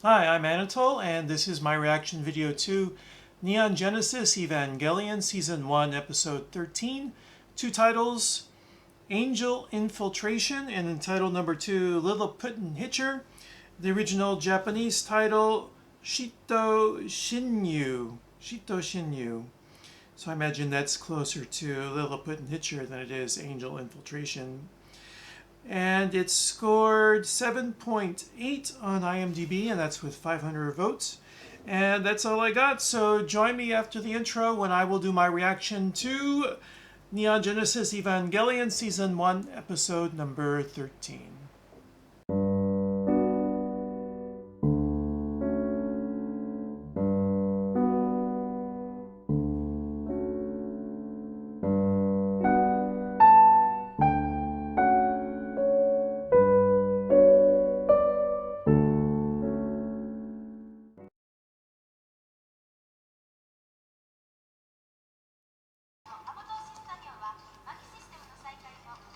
Hi, I'm Anatole, and this is my reaction video to Neon Genesis Evangelion Season 1, Episode 13. Two titles, Angel Infiltration, and in title number 2, Lilliputian Hitcher. The original Japanese title, Shito Shinyu. Shito Shinyu. So I imagine that's closer to Lilliputian Hitcher than it is Angel Infiltration. And it scored 7.8 on IMDb, and that's with 500 votes. And that's all I got, so join me after the intro when I will do my reaction to Neon Genesis Evangelion Season 1, Episode number 13.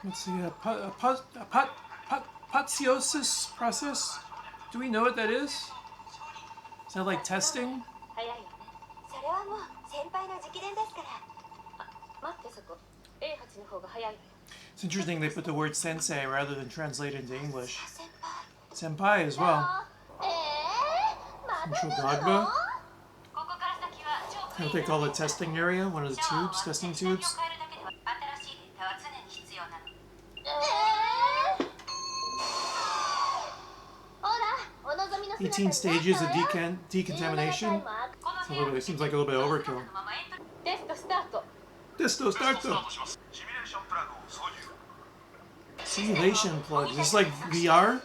Let's see, apoptosis process? Do we know what that is? Is that like testing? It's interesting they put the word sensei rather than translate into English. Senpai as well. Central dogma? What they call the testing area? One of the tubes, testing tubes? 18 stages of decontamination. It seems like a little bit of overkill. Testo starto. Simulation plug. Is this like VR?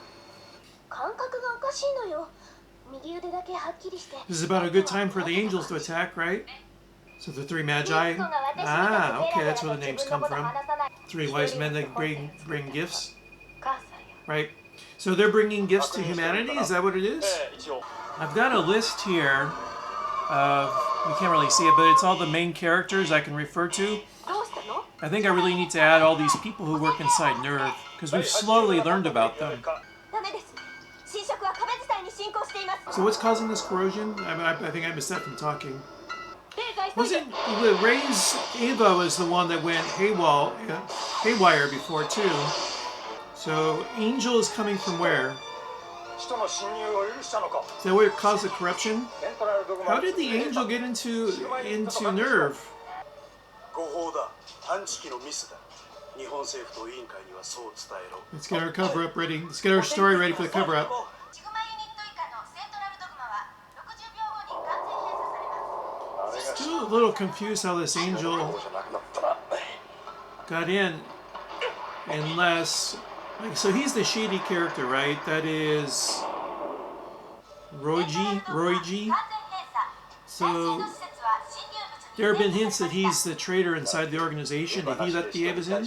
This is about a good time for the angels to attack, right? So the three magi. Ah, okay, that's where the names come from. Three wise men that bring gifts. Right. So they're bringing gifts to humanity? Is that what it is? I've got a list here of, you can't really see it, but it's all the main characters I can refer to. I think I really need to add all these people who work inside NERV, because we've slowly learned about them. So what's causing this corrosion? I think I missed that from talking. Wasn't Ray's Ava was the one that went haywire before too. So Angel is coming from where? Is that where it caused the corruption? How did the Angel get into NERV? Let's get our cover-up ready. Let's get our story ready for the cover-up. Still a little confused how this Angel got in, unless... So he's the shady character, right? That is Roigi. So there have been hints that he's the traitor inside the organization. Did he let the Evas in?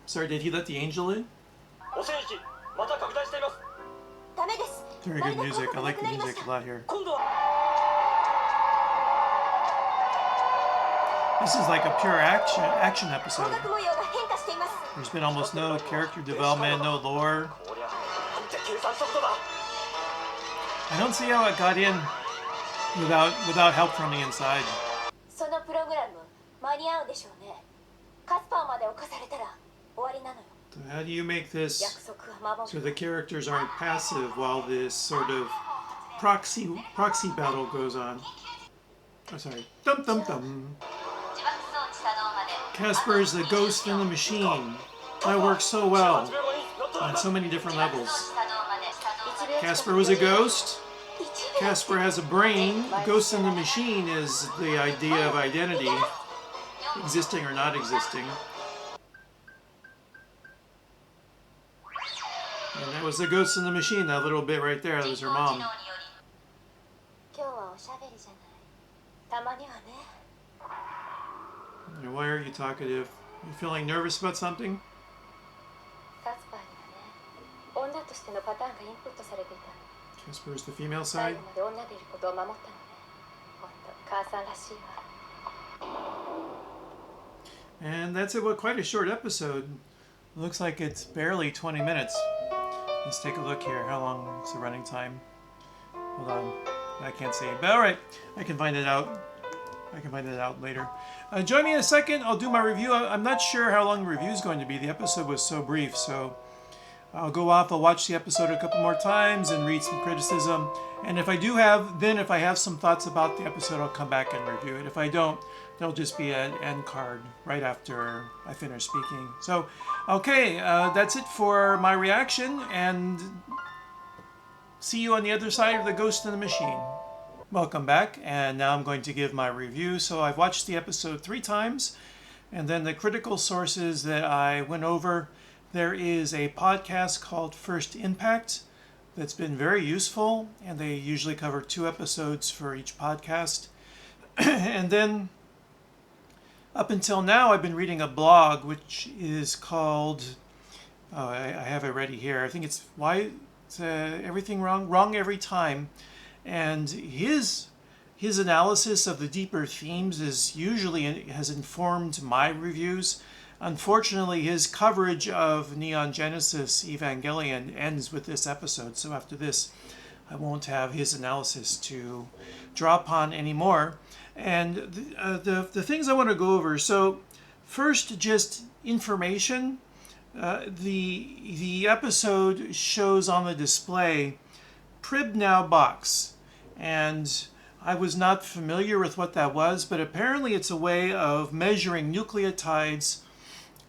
Sorry, did he let the Angel in? Very good music. I like the music a lot here. This is like a pure action episode. There's been almost no character development, no lore. I don't see how it got in without help from the inside. So how do you make this so the characters aren't passive while this sort of proxy battle goes on? Oh, sorry. Dum dum dum. Casper is the ghost in the machine. That works so well on so many different levels. Casper was a ghost. Casper has a brain. Ghost in the machine is the idea of identity, existing or not existing. And that was the ghost in the machine, that little bit right there. That was her mom. Why are you talkative? You feeling nervous about something? Casper is the female side. And that's it. Quite a short episode. Looks like it's barely 20 minutes. Let's take a look here. How long is the running time? Hold on. I can't say it. But all right, I can find it out. I can find it out later. Join me in a second. I'll do my review. I'm not sure how long the review is going to be. The episode was so brief, so I'll go off. I'll watch the episode a couple more times and read some criticism. And if I have some thoughts about the episode, I'll come back and review it. If I don't, there'll just be an end card right after I finish speaking. So, okay, that's it for my reaction, and see you on the other side of the Ghost in the Machine. Welcome back, and now I'm going to give my review. So I've watched the episode 3 times, and then the critical sources that I went over. There is a podcast called First Impact that's been very useful, and they usually cover 2 episodes for each podcast. And then up until now, I've been reading a blog which is called, I have it ready here. I think it's Why Everything Wrong Every Time. And his analysis of the deeper themes has informed my reviews. Unfortunately, his coverage of Neon Genesis Evangelion ends with this episode. So after this, I won't have his analysis to draw upon anymore. And the things I want to go over. So first, just information. The episode shows on the display Prib Now box, and I was not familiar with what that was, but apparently it's a way of measuring nucleotides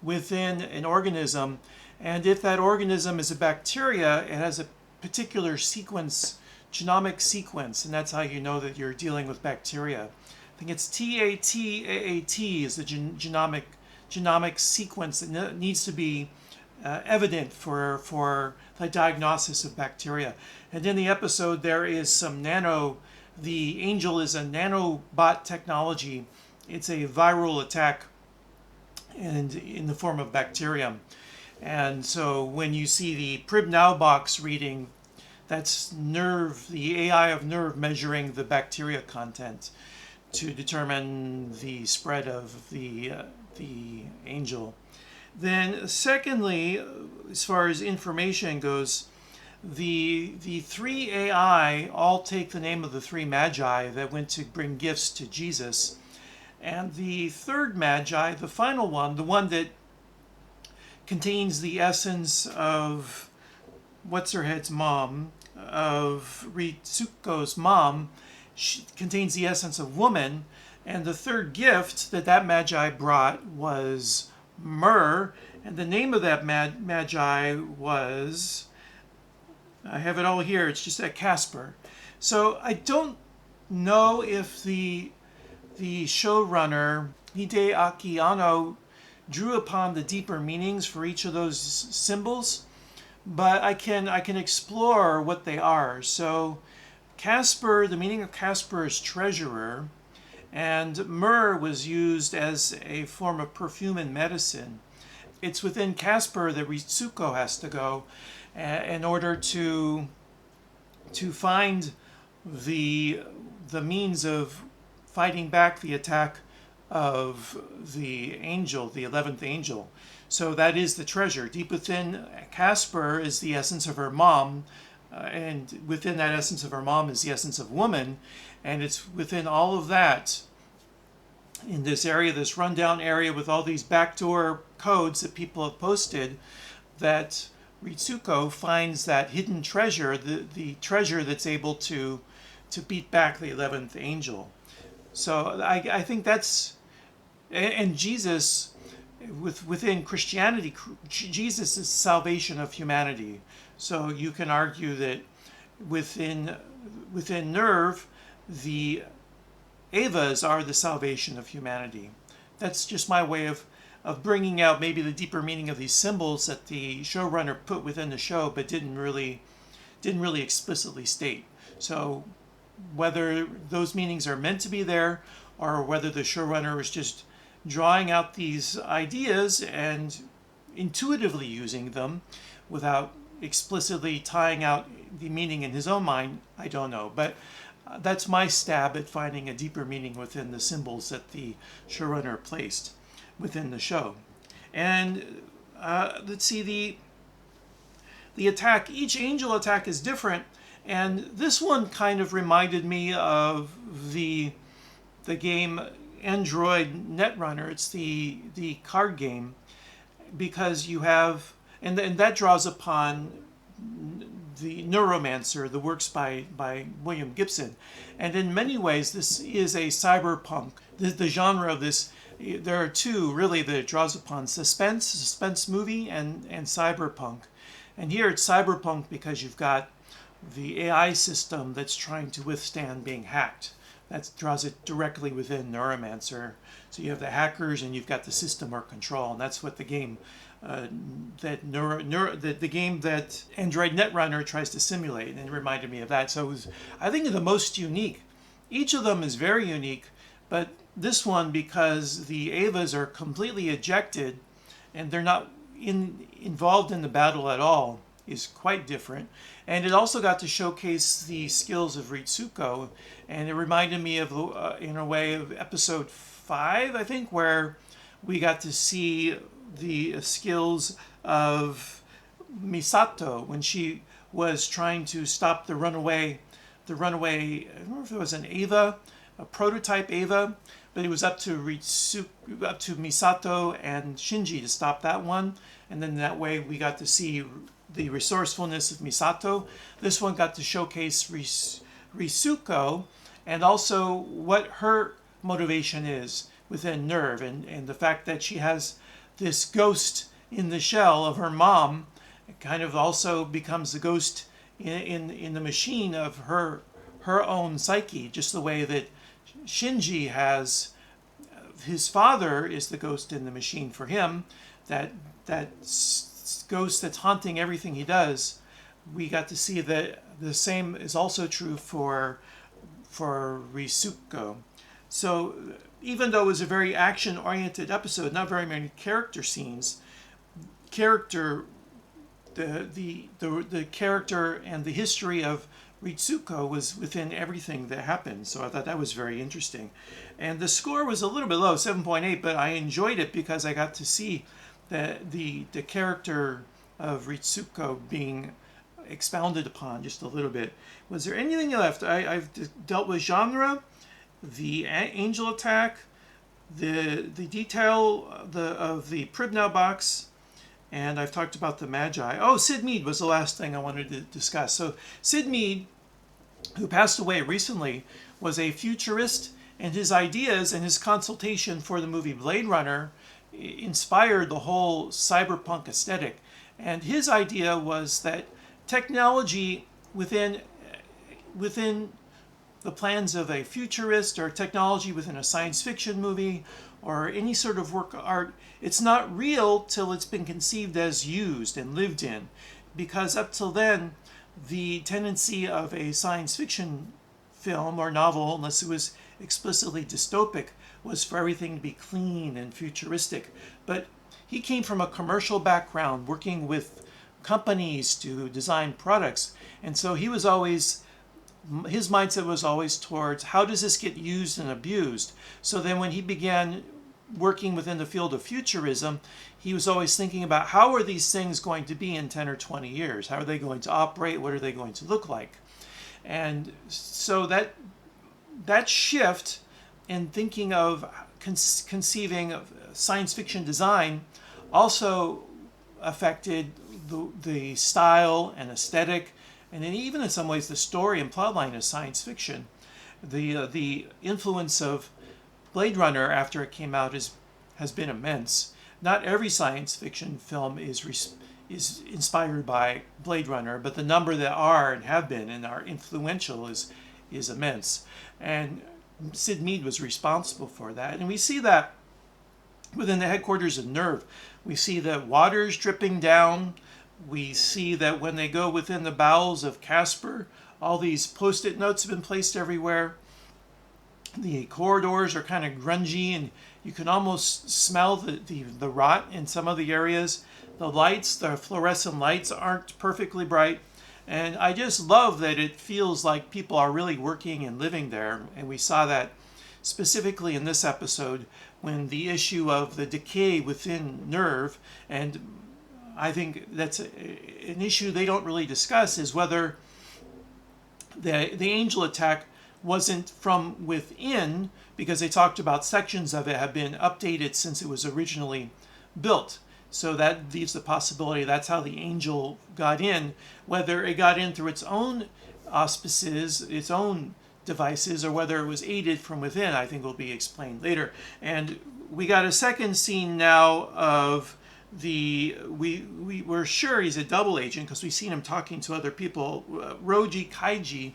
within an organism, and if that organism is a bacteria, it has a particular sequence, genomic sequence, and that's how you know that you're dealing with bacteria. I think it's TAT-AAT is the genomic sequence that needs to be evident for the diagnosis of bacteria. And in the episode, there is some the Angel is a nanobot technology. It's a viral attack and in the form of bacterium. And so when you see the Prib Now box reading, that's the AI of nerve measuring the bacteria content to determine the spread of the Angel. Then secondly, as far as information goes, the 3 AI all take the name of the 3 magi that went to bring gifts to Jesus. And the 3rd magi, the final one, the one that contains the essence of What's-Her-Head's mom, of Ritsuko's mom, contains the essence of woman. And the 3rd gift that magi brought was myrrh, and the name of that magi was, I have it all here, it's just a Casper. So I don't know if the showrunner Hideaki Anno drew upon the deeper meanings for each of those symbols, but I can explore what they are. So Casper, the meaning of Casper is treasurer, and myrrh was used as a form of perfume and medicine. It's within Casper that Ritsuko has to go in order to find the means of fighting back the attack of the angel, the 11th angel. So that is the treasure. Deep within Casper is the essence of her mom, and within that essence of her mom is the essence of woman. And it's within all of that, in this area, this rundown area with all these backdoor codes that people have posted, that Ritsuko finds that hidden treasure, the treasure that's able to beat back the 11th angel. So I think that's, and Jesus, within Christianity, Jesus is salvation of humanity. So you can argue that within Nerve, the Evas are the salvation of humanity. That's just my way of bringing out maybe the deeper meaning of these symbols that the showrunner put within the show, but didn't really explicitly state. So whether those meanings are meant to be there, or whether the showrunner is just drawing out these ideas and intuitively using them without explicitly tying out the meaning in his own mind, I don't know. But that's my stab at finding a deeper meaning within the symbols that the showrunner placed within the show. And let's see, the attack, each angel attack is different, And this one kind of reminded me of the game Android Netrunner. It's the card game, because you have, and that draws upon the Neuromancer, the works by William Gibson. And in many ways, this is a cyberpunk. The genre of this, there are two really that it draws upon: suspense movie, and cyberpunk. And here it's cyberpunk because you've got the AI system that's trying to withstand being hacked. That draws it directly within Neuromancer. So you have the hackers and you've got the system or control, and that's what the game the game that Android Netrunner tries to simulate, and it reminded me of that. So it was, I think, the most unique. Each of them is very unique, but this one, because the Avas are completely ejected and they're not involved in the battle at all, is quite different. And it also got to showcase the skills of Ritsuko, and it reminded me of, in a way, of episode 5, I think, where we got to see the skills of Misato when she was trying to stop the runaway, I don't know if it was an Ava, a prototype Ava, but it was up to Misato and Shinji to stop that one. And then that way we got to see the resourcefulness of Misato. This one got to showcase Risuko, and also what her motivation is within Nerve, and the fact that she has this ghost in the shell of her mom. It kind of also becomes the ghost in the machine of her own psyche, just the way that Shinji has, his father is the ghost in the machine for him, that ghost that's haunting everything he does. We got to see that the same is also true for Risuko. So even though it was a very action-oriented episode, not very many character scenes, the character and the history of Ritsuko was within everything that happened. So I thought that was very interesting. And the score was a little bit low, 7.8, but I enjoyed it because I got to see the character of Ritsuko being expounded upon just a little bit. Was there anything left? I've dealt with genre, the angel attack, the detail of the Pribnow box, and I've talked about the Magi. Oh, Sid Mead was the last thing I wanted to discuss. So Sid Mead, who passed away recently, was a futurist, and his ideas and his consultation for the movie Blade Runner inspired the whole cyberpunk aesthetic. And his idea was that technology within the plans of a futurist, or technology within a science fiction movie or any sort of work of art, it's not real till it's been conceived as used and lived in. Because up till then, the tendency of a science fiction film or novel, unless it was explicitly dystopic, was for everything to be clean and futuristic. But he came from a commercial background, working with companies to design products, and so he was always, his mindset was always towards how does this get used and abused. So then when he began working within the field of futurism, he was always thinking about how are these things going to be in 10 or 20 years? How are they going to operate? What are they going to look like? And so that shift in thinking of conceiving of science fiction design also affected the style and aesthetic, and then even in some ways the story and plotline of science fiction. The influence of Blade Runner after it came out has been immense. Not every science fiction film is inspired by Blade Runner, but the number that are and have been and are influential is immense. And Sid Mead was responsible for that. And we see that within the headquarters of Nerve. We see the waters dripping down. We see that when they go within the bowels of Casper, all these post-it notes have been placed everywhere. The corridors are kind of grungy, and you can almost smell the rot in some of the areas. The lights, the fluorescent lights, aren't perfectly bright. And I just love that it feels like people are really working and living there. And we saw that specifically in this episode when the issue of the decay within Nerve, and I think that's an issue they don't really discuss, is whether the angel attack wasn't from within, because they talked about sections of it have been updated since it was originally built. So that leaves the possibility that's how the angel got in. Whether it got in through its own auspices, its own devices, or whether it was aided from within, I think will be explained later. And we got a second scene now of we're sure he's a double agent because we've seen him talking to other people, Roji Kaiji.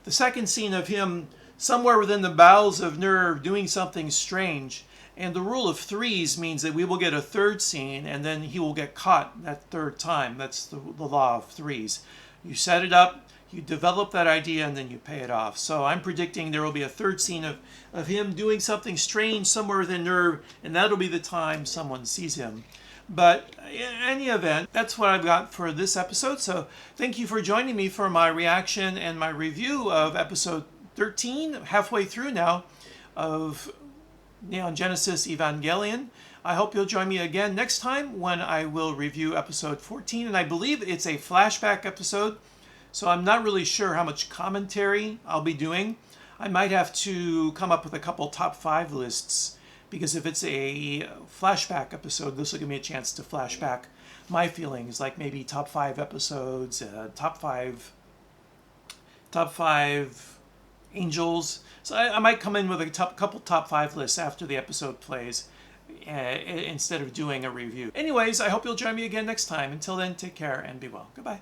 The second scene of him somewhere within the bowels of Nerve doing something strange. And the rule of threes means that we will get a third scene and then he will get caught that third time. That's the law of threes. You set it up, you develop that idea, and then you pay it off. So I'm predicting there will be a third scene of him doing something strange somewhere within Nerve, and that'll be the time someone sees him. But in any event, that's what I've got for this episode. So thank you for joining me for my reaction and my review of episode 13, halfway through now, of Neon Genesis Evangelion. I hope you'll join me again next time when I will review episode 14. And I believe it's a flashback episode, so I'm not really sure how much commentary I'll be doing. I might have to come up with a couple top 5 lists, because if it's a flashback episode, this will give me a chance to flash back my feelings, like maybe top 5 episodes, top five angels. So I might come in with a couple top 5 lists after the episode plays, instead of doing a review. Anyways, I hope you'll join me again next time. Until then, take care and be well. Goodbye.